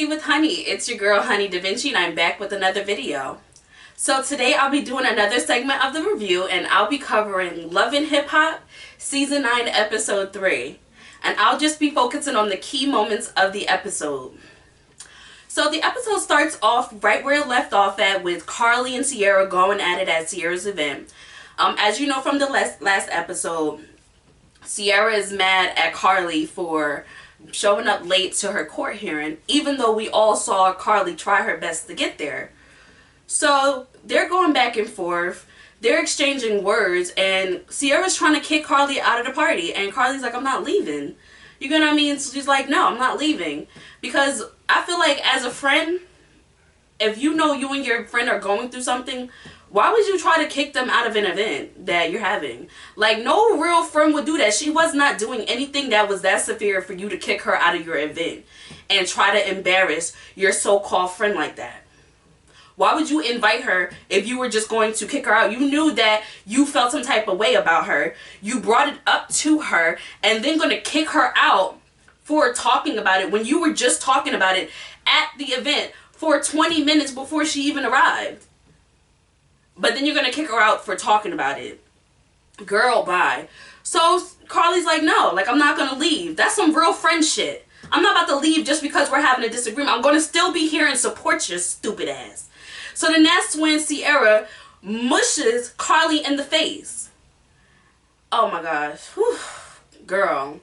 Coffee with Honey. It's your girl HoneyDaVinci and I'm back with another video. So today I'll be doing another segment of the review and I'll be covering Love and Hip Hop Season 9 Episode 3. And I'll just be focusing on the key moments of the episode. So the episode starts off right where it left off at, with Karlie and Sierra going at it at Sierra's event. As you know from the last episode, Sierra is mad at Karlie for showing up late to her court hearing, even though we all saw Karlie try her best to get there. So they're going back and forth, they're exchanging words, and Sierra's trying to kick Karlie out of the party, and Karlie's like, I'm not leaving. You know what I mean? So she's like, no, I'm not leaving. Because I feel like as a friend, if you know you and your friend are going through something, why would you try to kick them out of an event that you're having? Like, no real friend would do that. She was not doing anything that was that severe for you to kick her out of your event and try to embarrass your so-called friend like that. Why would you invite her if you were just going to kick her out? You knew that you felt some type of way about her. You brought it up to her and then going to kick her out for talking about it when you were just talking about it at the event for 20 minutes before she even arrived. But then you're going to kick her out for talking about it. Girl, bye. So Karlie's like, no, like, I'm not going to leave. That's some real friend shit. I'm not about to leave just because we're having a disagreement. I'm going to still be here and support your stupid ass. So then that's when Sierra mushes Karlie in the face. Oh my gosh. Whew. Girl.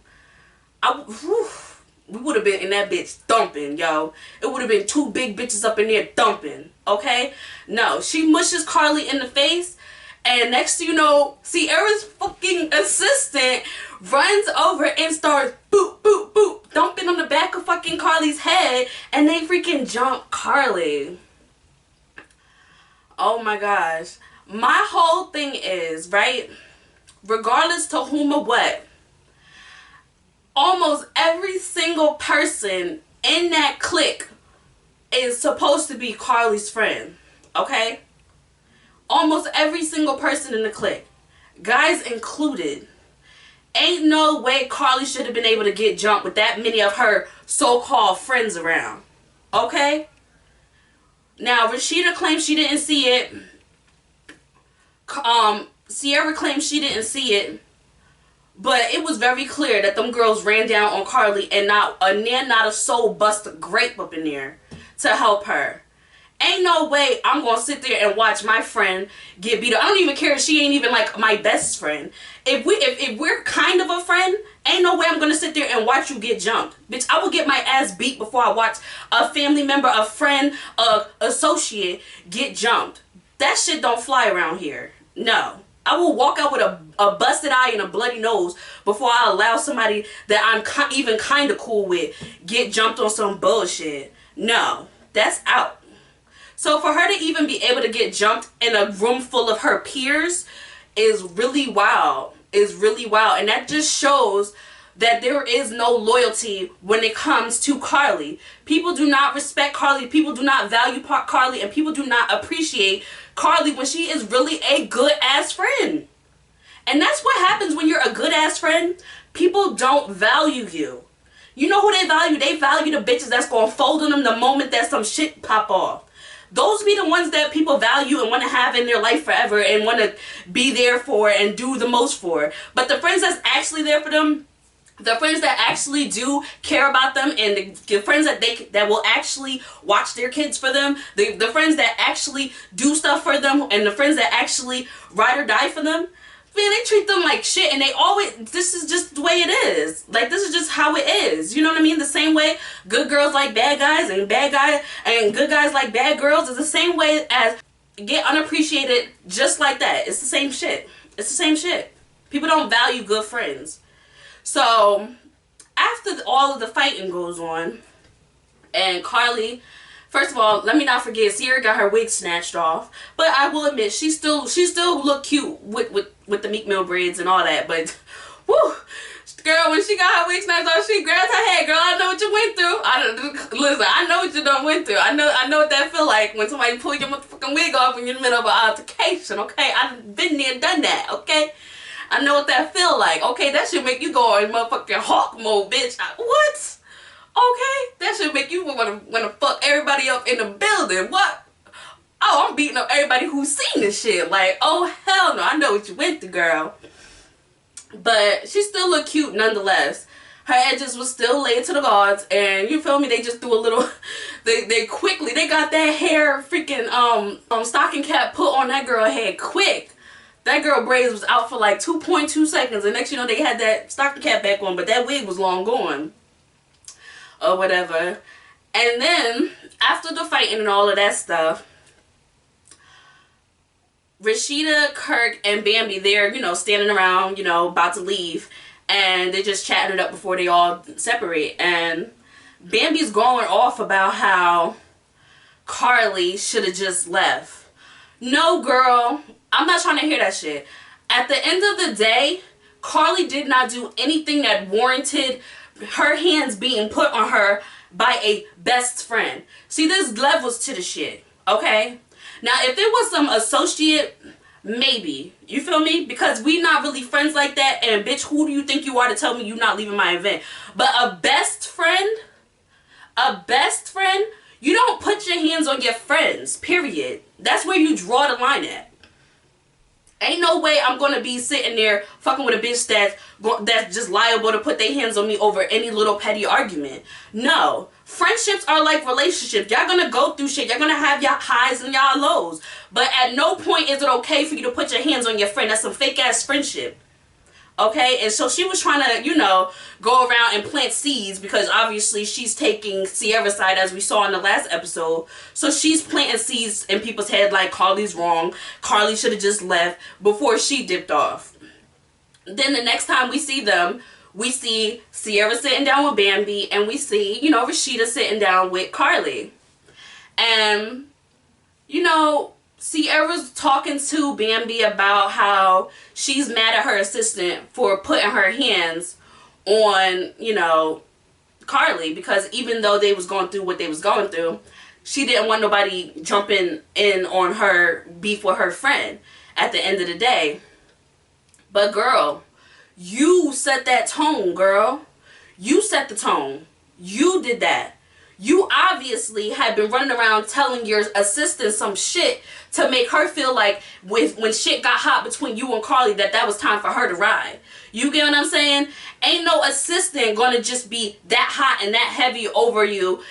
We would have been in that bitch thumping, yo. It would have been two big bitches up in there thumping, okay? No, she mushes Karlie in the face, and next thing you know, Sierra's fucking assistant runs over and starts boop, boop, boop, thumping on the back of fucking Karlie's head, and they freaking jump Karlie. Oh my gosh. My whole thing is, right, regardless to whom or what, almost every single person in that clique is supposed to be Karlie's friend, okay? Almost every single person in the clique, guys included. Ain't no way Karlie should have been able to get jumped with that many of her so-called friends around, okay? Now, Rasheeda claims she didn't see it. Sierra claims she didn't see it. But it was very clear that them girls ran down on Karlie and not a soul bust a grape up in there to help her. Ain't no way I'm going to sit there and watch my friend get beat up. I don't even care if she ain't even like my best friend. If we're kind of a friend, ain't no way I'm going to sit there and watch you get jumped. Bitch, I will get my ass beat before I watch a family member, a friend, a associate get jumped. That shit don't fly around here. No. I will walk out with a busted eye and a bloody nose before I allow somebody that I'm even kind of cool with get jumped on some bullshit. No, that's out. So for her to even be able to get jumped in a room full of her peers is really wild. Is really wild. And that just shows that there is no loyalty when it comes to Karlie. People do not respect Karlie. People do not value Karlie. And people do not appreciate Karlie when she is really a good ass friend. And that's what happens when you're a good ass friend. People don't value you. You know who they value? They value the bitches that's gonna fold on them the moment that some shit pop off. Those be the ones that people value and want to have in their life forever and want to be there for and do the most for. But the friends that's actually there for them, the friends that actually do care about them, and the friends that will actually watch their kids for them, the friends that actually do stuff for them, and the friends that actually ride or die for them, man, they treat them like shit, and they always, this is just the way it is. Like, this is just how it is. You know what I mean? The same way good girls like bad guys, and bad guys and good guys like bad girls is the same way as get unappreciated, just like that. It's the same shit. It's the same shit. People don't value good friends. So, after all of the fighting goes on, and Karlie, first of all, let me not forget, Sierra got her wig snatched off. But I will admit, she still looked cute with the Meek Mill braids and all that. But, whoo, girl, when she got her wig snatched off, she grabbed her head. Girl, I know what you went through. Listen, I know what you done went through. I know what that feel like when somebody pull your motherfucking wig off in the middle of an altercation, okay? I've been there and done that, okay? I know what that feel like. Okay, that should make you go in motherfucking hawk mode, bitch. What? Okay? That should make you wanna fuck everybody up in the building. What? Oh, I'm beating up everybody who's seen this shit. Like, oh, hell no. I know what you went through, girl. But she still looked cute nonetheless. Her edges was still laid to the gods, and you feel me, they just threw a little, they quickly, they got that hair freaking, stocking cap put on that girl head quick. That girl braids was out for like 2.2 seconds, and next you know they had that stocking cap back on, but that wig was long gone. Or whatever. And then, after the fighting and all of that stuff, Rasheeda, Kirk, and Bambi, they're, you know, standing around, you know, about to leave. And they're just chatting it up before they all separate. And Bambi's going off about how Karlie should have just left. No, girl. I'm not trying to hear that shit. At the end of the day, Karlie did not do anything that warranted her hands being put on her by a best friend. See, there's levels to the shit, okay? Now, if there was some associate, maybe. You feel me? Because we not really friends like that, and bitch, who do you think you are to tell me you not leaving my event? But a best friend, you don't put your hands on your friends, period. That's where you draw the line at. Ain't no way I'm going to be sitting there fucking with a bitch that's just liable to put their hands on me over any little petty argument. No. Friendships are like relationships. Y'all going to go through shit. Y'all going to have y'all highs and y'all lows. But at no point is it okay for you to put your hands on your friend. That's some fake ass friendship. Okay? And so she was trying to, you know, go around and plant seeds because obviously she's taking Sierra's side as we saw in the last episode. So she's planting seeds in people's head like Karlie's wrong. Karlie should have just left before she dipped off. Then the next time we see them, we see Sierra sitting down with Bambi and we see, you know, Rasheeda sitting down with Karlie. And, you know, Sierra's talking to Bambi about how she's mad at her assistant for putting her hands on, you know, Karlie, because even though they was going through what they was going through, she didn't want nobody jumping in on her beef with her friend at the end of the day. But girl, you set that tone, girl. You set the tone. You did that. You obviously had been running around telling your assistant some shit to make her feel like when shit got hot between you and Karlie that was time for her to ride. You get what I'm saying? Ain't no assistant gonna just be that hot and that heavy over you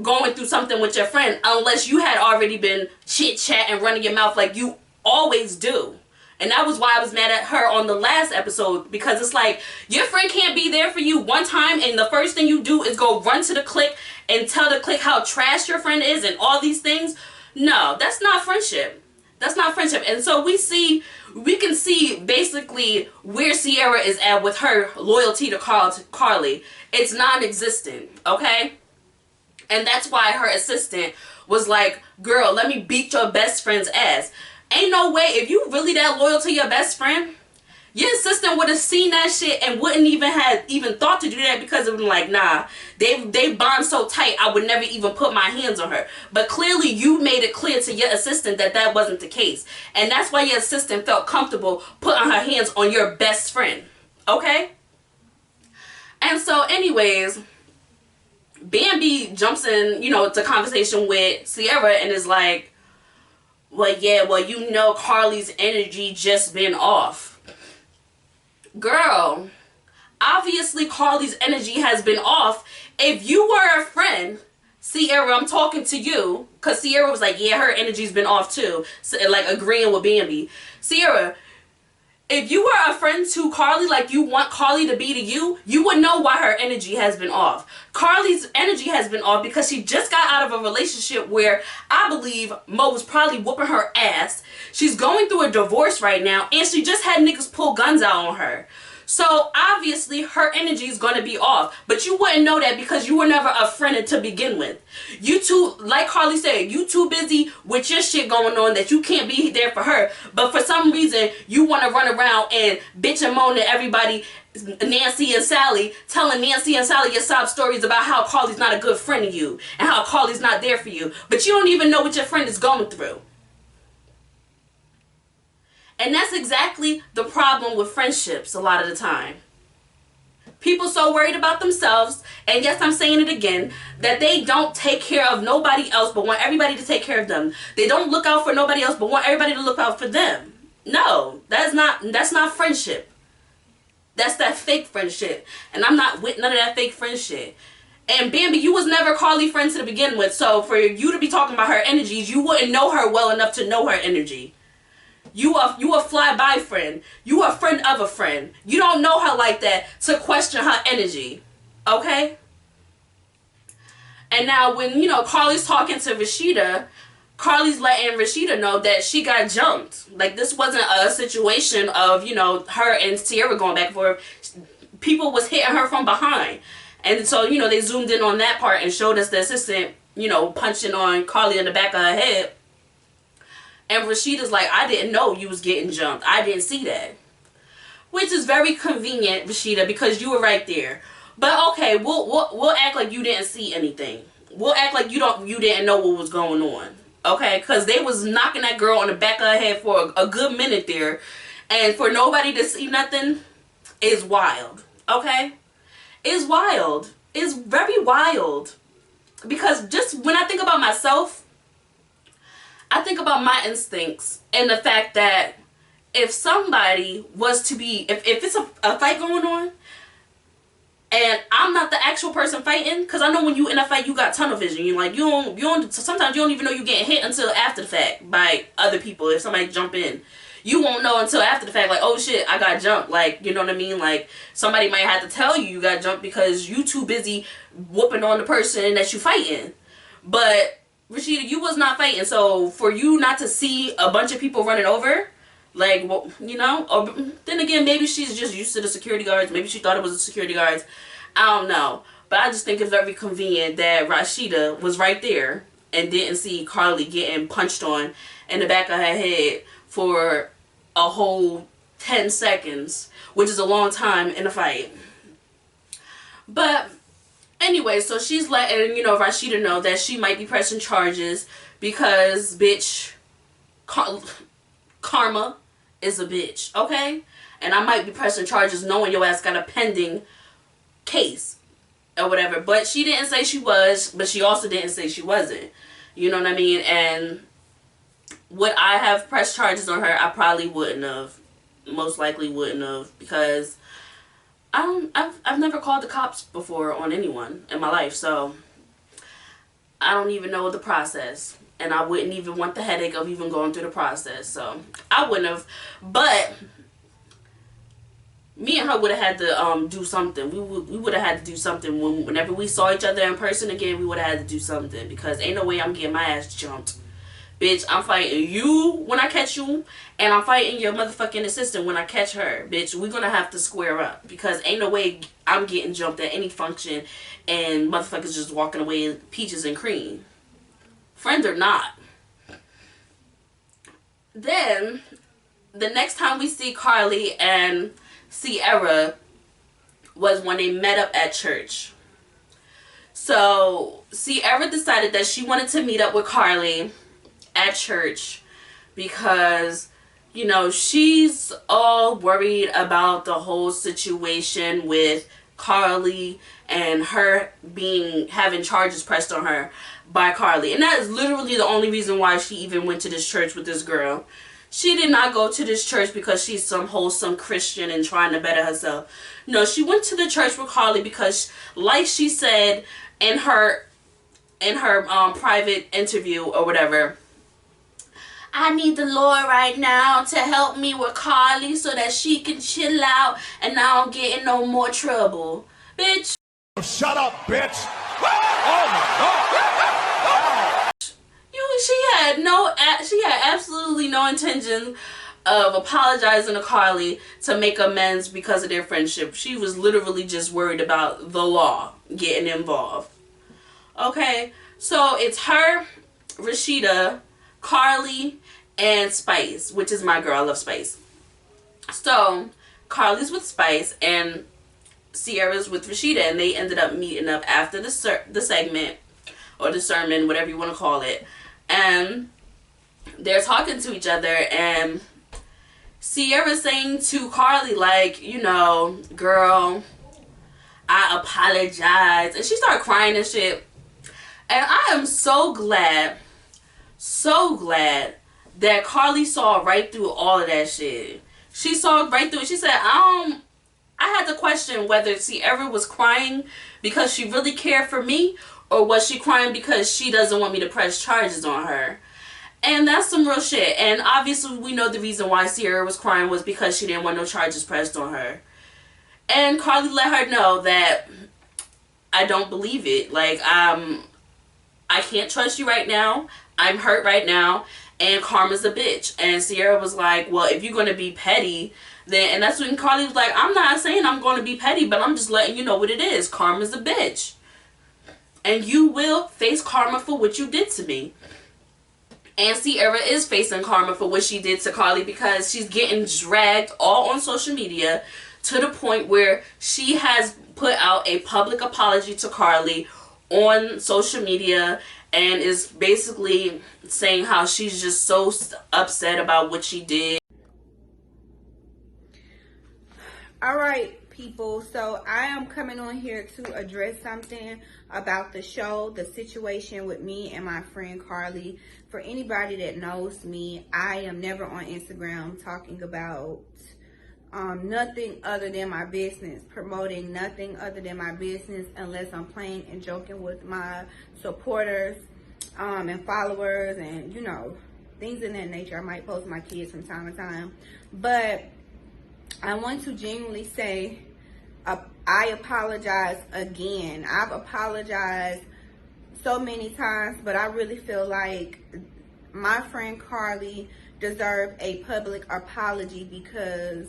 going through something with your friend unless you had already been chit-chatting, running your mouth like you always do. And that was why I was mad at her on the last episode, because it's like, your friend can't be there for you one time and the first thing you do is go run to the clique and tell the clique how trash your friend is and all these things. No, that's not friendship. That's not friendship. And so we can see basically where Sierra is at with her loyalty to Karlie. It's non-existent, okay? And that's why her assistant was like, girl, let me beat your best friend's ass. Ain't no way, if you really that loyal to your best friend, your assistant would have seen that shit and wouldn't even thought to do that, because it was like, nah, they bond so tight, I would never even put my hands on her. But clearly you made it clear to your assistant that wasn't the case. And that's why your assistant felt comfortable putting her hands on your best friend. Okay? And so anyways, Bambi jumps in, you know, to conversation with Sierra and is like, well, yeah, well, you know Karlie's energy just been off. Girl, obviously Karlie's energy has been off. If you were a friend, Sierra, I'm talking to you, because Sierra was like, yeah, her energy's been off too. So, like, agreeing with Bambi. Sierra, if you were a friend to Karlie, like you want Karlie to be to you, you would know why her energy has been off. Karlie's energy has been off because she just got out of a relationship where I believe Mo was probably whooping her ass. She's going through a divorce right now, and she just had niggas pull guns out on her. So obviously her energy is going to be off. But you wouldn't know that because you were never a friend to begin with. You two, like Karlie said, you too busy with your shit going on that you can't be there for her. But for some reason, you want to run around and bitch and moan to everybody, Nancy and Sally, telling Nancy and Sally your sob stories about how Karlie's not a good friend to you and how Karlie's not there for you. But you don't even know what your friend is going through. And that's exactly the problem with friendships a lot of the time. People so worried about themselves, and yes, I'm saying it again, that they don't take care of nobody else but want everybody to take care of them. They don't look out for nobody else but want everybody to look out for them. No, that's not friendship. That's that fake friendship. And I'm not with none of that fake friend shit. And Bambi, you was never Karlie friends to begin with, so for you to be talking about her energies, you wouldn't know her well enough to know her energy. You a fly-by friend. You a friend of a friend. You don't know her like that to question her energy. Okay? And now when, you know, Karlie's talking to Rasheeda, Karlie's letting Rasheeda know that she got jumped. Like, this wasn't a situation of, you know, her and Sierra going back and forth. People was hitting her from behind. And so, you know, they zoomed in on that part and showed us the assistant, you know, punching on Karlie in the back of her head. And Rasheeda's like, I didn't know you was getting jumped. I didn't see that. Which is very convenient, Rasheeda, because you were right there. But okay, we'll act like you didn't see anything. We'll act like you didn't know what was going on. Okay? Because they was knocking that girl on the back of her head for a good minute there. And for nobody to see nothing is wild. Okay? It's wild. It's very wild. Because just when I think about myself, I think about my instincts and the fact that if somebody was to be, if it's a fight going on and I'm not the actual person fighting, because I know when you in a fight you got tunnel vision. You like you don't sometimes you don't even know you're getting hit until after the fact by other people. If somebody jump in, you won't know until after the fact, like, oh shit, I got jumped. Like, you know what I mean? Like, somebody might have to tell you got jumped because you too busy whooping on the person that you fighting. But Rasheeda, you was not fighting, so for you not to see a bunch of people running over, like, well, you know, or then again, maybe she's just used to the security guards. Maybe she thought it was the security guards. I don't know. But I just think it's very convenient that Rasheeda was right there and didn't see Karlie getting punched on in the back of her head for a whole 10 seconds, which is a long time in a fight. But anyway, so she's letting, you know, Rasheeda know that she might be pressing charges because, bitch, karma is a bitch, okay? And I might be pressing charges knowing your ass got a pending case or whatever. But she didn't say she was, but she also didn't say she wasn't. You know what I mean? And would I have pressed charges on her? I probably wouldn't have. Most likely wouldn't have, because I've never called the cops before on anyone in my life, so I don't even know the process, and I wouldn't even want the headache of even going through the process, so I wouldn't have. But me and her would have had to do something. We would have had to do something whenever we saw each other in person again. We would have had to do something, because ain't no way I'm getting my ass jumped. Bitch, I'm fighting you when I catch you, and I'm fighting your motherfucking assistant when I catch her. Bitch, we're gonna have to square up, because ain't no way I'm getting jumped at any function and motherfuckers just walking away peaches and cream. Friends or not. Then, the next time we see Karlie and Sierra was when they met up at church. So, Sierra decided that she wanted to meet up with Karlie at church because, you know, she's all worried about the whole situation with Karlie and her having charges pressed on her by Karlie. And that is literally the only reason why she even went to this church with this girl. She did not go to this church because she's some wholesome Christian and trying to better herself. No, she went to the church with Karlie because, like she said in her private interview or whatever, I need the Lord right now to help me with Karlie so that she can chill out and I don't get in no more trouble. Bitch. Shut up, bitch. Oh my God. She had absolutely no intention of apologizing to Karlie to make amends because of their friendship. She was literally just worried about the law getting involved. Okay, so it's her, Rasheeda, Karlie, and Spice, which is my girl. I love Spice. So Karlie's with Spice and Sierra's with Rasheeda, and they ended up meeting up after the segment or the sermon, whatever you want to call it, and they're talking to each other, and Sierra's saying to Karlie, like, you know, girl, I apologize. And she started crying and shit. And I am so glad that Karlie saw right through all of that shit. She saw right through it. She said, I had to question whether Sierra was crying because she really cared for me, or was she crying because she doesn't want me to press charges on her. And that's some real shit. And obviously we know the reason why Sierra was crying was because she didn't want no charges pressed on her. And Karlie let her know that I don't believe it. Like, I can't trust you right now. I'm hurt right now. And karma's a bitch. And Sierra was like, well, if you're going to be petty, then... And that's when Karlie was like, I'm not saying I'm going to be petty, but I'm just letting you know what it is. Karma's a bitch. And you will face karma for what you did to me. And Sierra is facing karma for what she did to Karlie, because she's getting dragged all on social media to the point where she has put out a public apology to Karlie on social media and is basically saying how she's just so upset about what she did. All right, people, so I am coming on here to address something about the show, the situation with me and my friend Karlie. For anybody that knows me, I am never on Instagram talking about nothing other than my business, promoting nothing other than my business, unless I'm playing and joking with my supporters and followers and, you know, things in that nature. I might post my kids from time to time, but I want to genuinely say I apologize again. I've apologized so many times, but I really feel like my friend Karlie deserved a public apology, because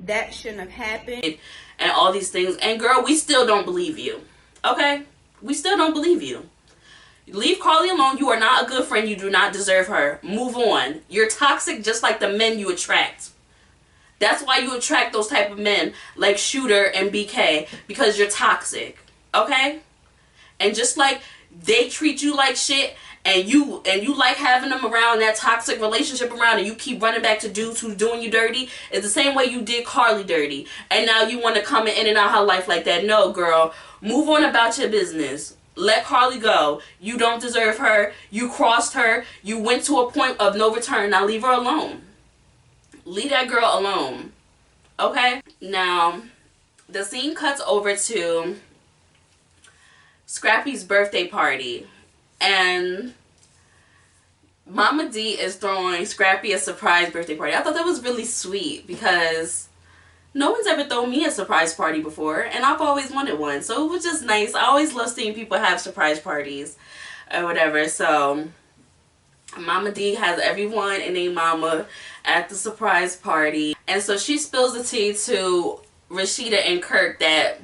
that shouldn't have happened. And all these things. And girl, we still don't believe you. Okay? We still don't believe you. Leave Karlie alone. You are not a good friend. You do not deserve her. Move on. You're toxic just like the men you attract. That's why you attract those type of men like Shooter and BK, because you're toxic. Okay? And just like they treat you like shit, and you like having them around, that toxic relationship around, and you keep running back to dudes who's doing you dirty, it's the same way you did Karlie dirty. And now you want to come in and out her life like that. No, girl. Move on about your business. Let Karlie go. You don't deserve her. You crossed her. You went to a point of no return. Now leave her alone. Leave that girl alone. Okay? Now, the scene cuts over to Scrappy's birthday party. And Mama D is throwing Scrappy a surprise birthday party. I thought that was really sweet, because no one's ever thrown me a surprise party before, and I've always wanted one. So it was just nice. I always love seeing people have surprise parties or whatever. So Mama D has everyone and their mama at the surprise party. And so she spills the tea to Rasheeda and Kirk that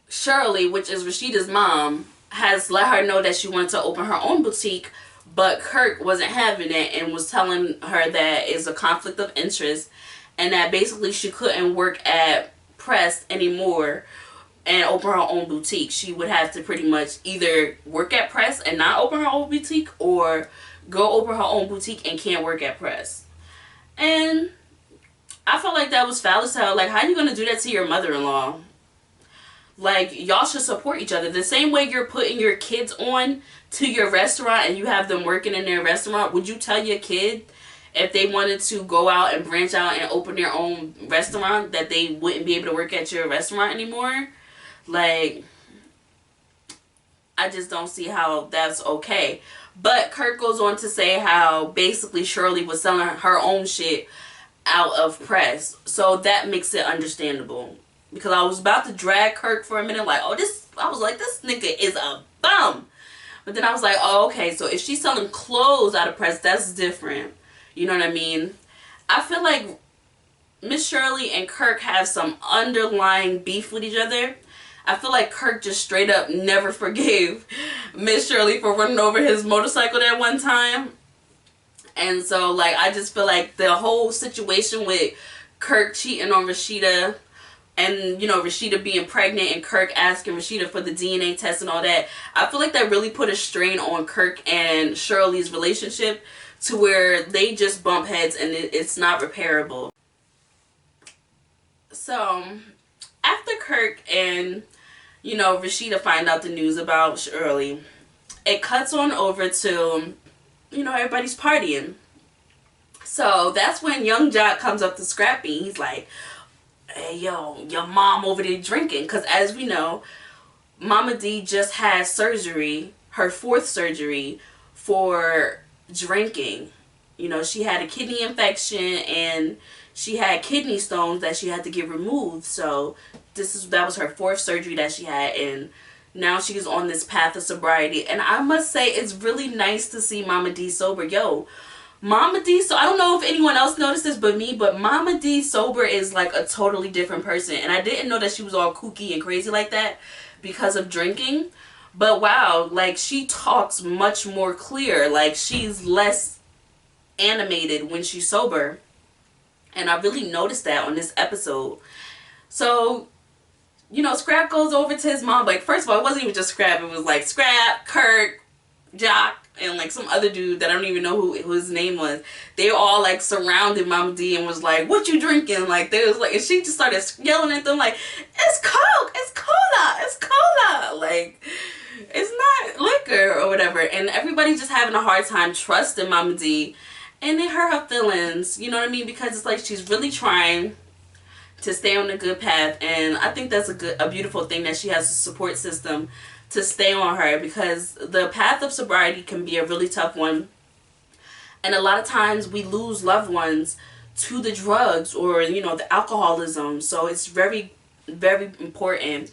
Shirley, which is Rasheeda's mom, has let her know that she wanted to open her own boutique, but Kirk wasn't having it and was telling her that it's a conflict of interest, and that basically she couldn't work at Press anymore and open her own boutique. She would have to pretty much either work at Press and not open her own boutique, or go open her own boutique and can't work at Press. And I felt like that was foul as hell. Like, how are you going to do that to your mother-in-law? Like, y'all should support each other. The same way you're putting your kids on to your restaurant and you have them working in their restaurant, would you tell your kid if they wanted to go out and branch out and open their own restaurant that they wouldn't be able to work at your restaurant anymore? Like, I just don't see how that's okay. But Kirk goes on to say how basically Shirley was selling her own shit out of Press. So that makes it understandable. Because I was about to drag Kirk for a minute, like, I was like, this nigga is a bum. But then I was like, oh, okay, so if she's selling clothes out of Press, that's different. You know what I mean? I feel like Miss Shirley and Kirk have some underlying beef with each other. I feel like Kirk just straight up never forgave Miss Shirley for running over his motorcycle that one time. And so, like, I just feel like the whole situation with Kirk cheating on Rasheeda, and, you know, Rasheeda being pregnant and Kirk asking Rasheeda for the DNA test and all that, I feel like that really put a strain on Kirk and Shirley's relationship to where they just bump heads and it's not repairable. So, after Kirk and, Rasheeda find out the news about Shirley, it cuts on over to, everybody's partying. So that's when young Jock comes up to Scrappy. He's like, hey, yo, your mom over there drinking. Because as we know, Mama D just had surgery, her 4th surgery for drinking. She had a kidney infection and she had kidney stones that she had to get removed. So that was her 4th surgery that she had, and now she's on this path of sobriety. And I must say, it's really nice to see Mama D sober. Yo, Mama D, so I don't know if anyone else noticed this but me, but Mama D sober is like a totally different person. And I didn't know that she was all kooky and crazy like that because of drinking. But wow, like, she talks much more clear. Like, she's less animated when she's sober. And I really noticed that on this episode. So, Scrap goes over to his mom. Like, first of all, it wasn't even just Scrap. It was like Scrap, Kirk, Jock, and like some other dude that I don't even know who his name was. They all like surrounded Mama D and was like, what you drinking? Like, they was like, and she just started yelling at them like, it's Coke, it's cola, it's cola. Like, it's not liquor or whatever. And everybody's just having a hard time trusting Mama D. And it hurt her feelings, you know what I mean? Because it's like she's really trying to stay on a good path. And I think that's a beautiful thing that she has a support system to stay on her, because the path of sobriety can be a really tough one. And a lot of times we lose loved ones to the drugs or, the alcoholism. So it's very, very important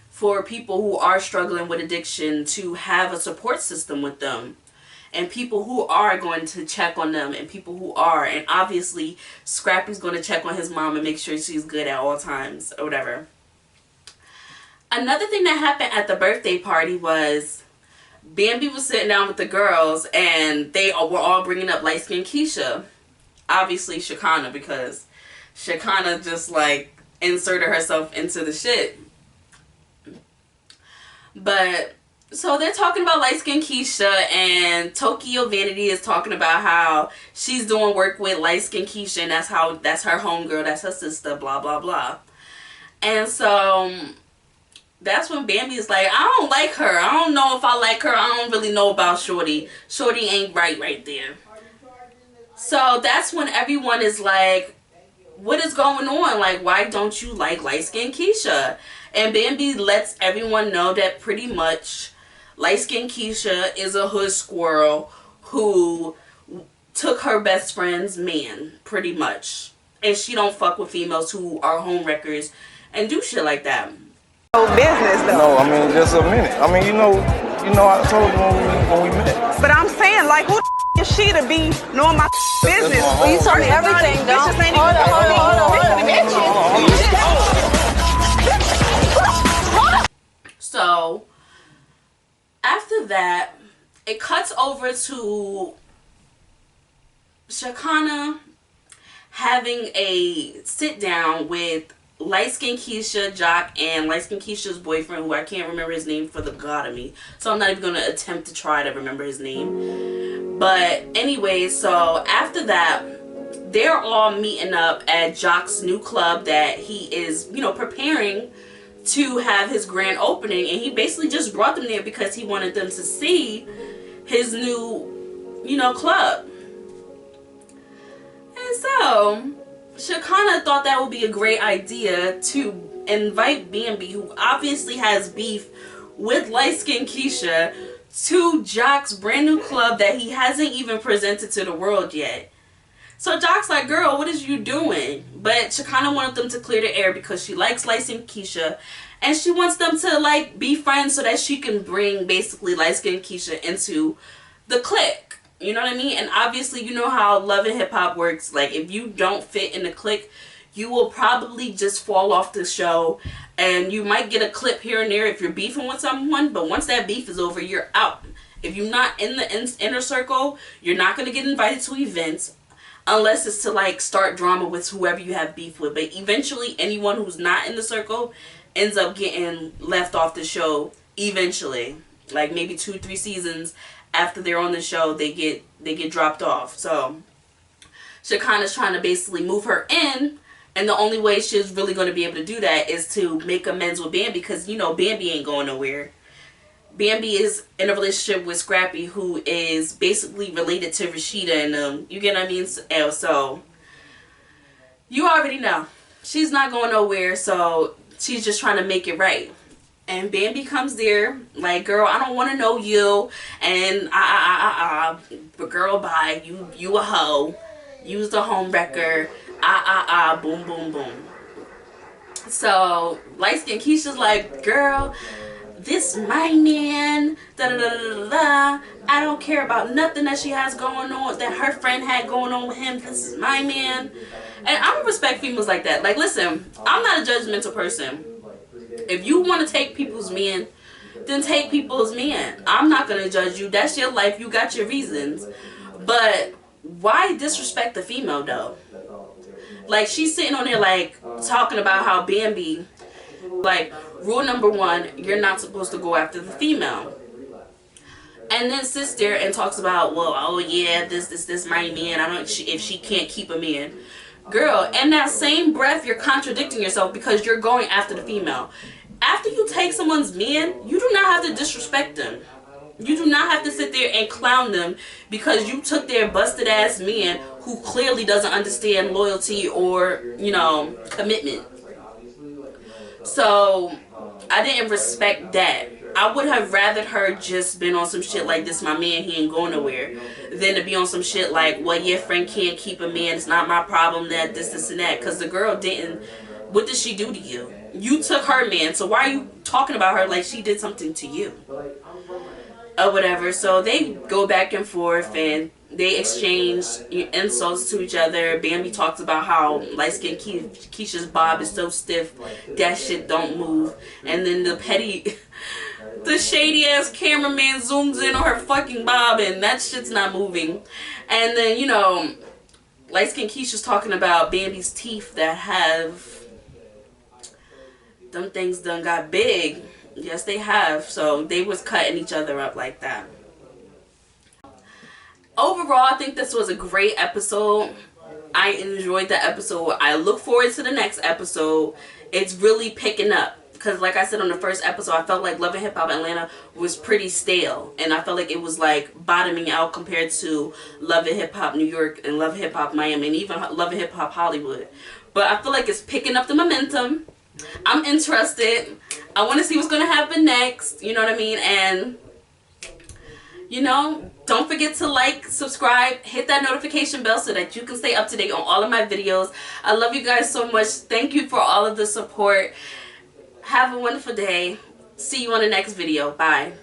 for people who are struggling with addiction to have a support system with them. And people who are going to check on them, and people who are. And obviously, Scrappy's going to check on his mom and make sure she's good at all times or whatever. Another thing that happened at the birthday party was Bambi was sitting down with the girls and they were all bringing up light-skinned Kiesha. Obviously, Shekinah, because Shekinah just like inserted herself into the shit. But so they're talking about light-skinned Kiesha, and Tokyo Vanity is talking about how she's doing work with light-skinned Kiesha, and that's her homegirl, that's her sister, blah, blah, blah. And so that's when Bambi is like, I don't like her. I don't know if I like her. I don't really know about Shorty. Shorty ain't right there. So that's when everyone is like, what is going on? Like, why don't you like light-skinned Kiesha? And Bambi lets everyone know that pretty much light-skinned Kiesha is a hood squirrel who took her best friend's man, pretty much. And she don't fuck with females who are homewreckers and do shit like that. Business though. No, I mean just a minute. I mean, I told you when we met. But I'm saying, like, who is she to be knowing my business? Well, you told me everything, though. So after that, it cuts over to Shekinah having a sit down with light-skinned Kiesha, Jock, and light-skinned Keisha's boyfriend, who I can't remember his name for the god of me. So I'm not even going to attempt to try to remember his name. But anyway, so after that, they're all meeting up at Jock's new club that he is, preparing to have his grand opening. And he basically just brought them there because he wanted them to see his new, club. And so Shekinah thought that would be a great idea to invite Bambi, who obviously has beef with light-skinned Kiesha, to Jock's brand new club that he hasn't even presented to the world yet. So Jock's like, girl, what is you doing? But Shekinah wanted them to clear the air because she likes light-skinned Kiesha, and she wants them to like be friends so that she can bring basically light-skinned Kiesha into the clique. You know what I mean? And obviously, you know how Love and Hip Hop works. Like, if you don't fit in the clique, you will probably just fall off the show. And you might get a clip here and there if you're beefing with someone. But once that beef is over, you're out. If you're not in the inner circle, you're not going to get invited to events. Unless it's to, like, start drama with whoever you have beef with. But eventually, anyone who's not in the circle ends up getting left off the show eventually. Like, maybe 2-3 seasons after they're on the show, they get dropped off. So Shekinah's trying to basically move her in And the only way she's really going to be able to do that is to make amends with Bambi, because, you know, Bambi ain't going nowhere. Bambi is in a relationship with Scrappy, who is basically related to Rasheeda and them. You get what I mean? So, you already know. She's not going nowhere, so she's just trying to make it right. And Bambi comes there, like, girl, I don't want to know you, and but girl, bye, you a hoe, you's the home wrecker, boom, boom, boom. So, light-skinned Kiesha's like, girl, this my man, da da da da da. I don't care about nothing that she has going on, that her friend had going on with him. This is my man. And I don't respect females like that. Like, listen, I'm not a judgmental person. If you want to take people's men, then take people's men. I'm not going to judge you. That's your life. You got your reasons. But why disrespect the female, though? Like, she's sitting on there, like, talking about how Bambi, like, rule number 1, you're not supposed to go after the female. And then sits there and talks about, well, oh, yeah, this my man. I don't, if she can't keep a man. Girl, in that same breath, you're contradicting yourself because you're going after the female. After you take someone's man, you do not have to disrespect them. You do not have to sit there and clown them because you took their busted ass man who clearly doesn't understand loyalty or, you know, commitment. So, I didn't respect that. I would have rather her just been on some shit like, this my man, he ain't going nowhere, than to be on some shit like, well, your friend can't keep a man, it's not my problem, that this and that. Because the girl didn't. What did she do to you? You took her man, so why are you talking about her like she did something to you? Or whatever. So they go back and forth and they exchange insults to each other. Bambi talks about how light-skinned Kiesha's bob is so stiff, that shit don't move. And then the petty... the shady ass cameraman zooms in on her fucking bob and that shit's not moving. And then, you know, light-skinned Kiesha's talking about Bambi's teeth that have... them things done got big. Yes, they have. So they was cutting each other up like that. Overall, I think this was a great episode. I enjoyed the episode. I look forward to the next episode. It's really picking up. Because like I said on the first episode, I felt like Love and Hip Hop Atlanta was pretty stale. And I felt like it was like bottoming out compared to Love and Hip Hop New York and Love and Hip Hop Miami and even Love and Hip Hop Hollywood. But I feel like it's picking up the momentum. I'm interested. I want to see what's going to happen next. You know what I mean? And, you know, don't forget to like, subscribe, hit that notification bell so that you can stay up to date on all of my videos. I love you guys so much. Thank you for all of the support. Have a wonderful day. See you on the next video. Bye.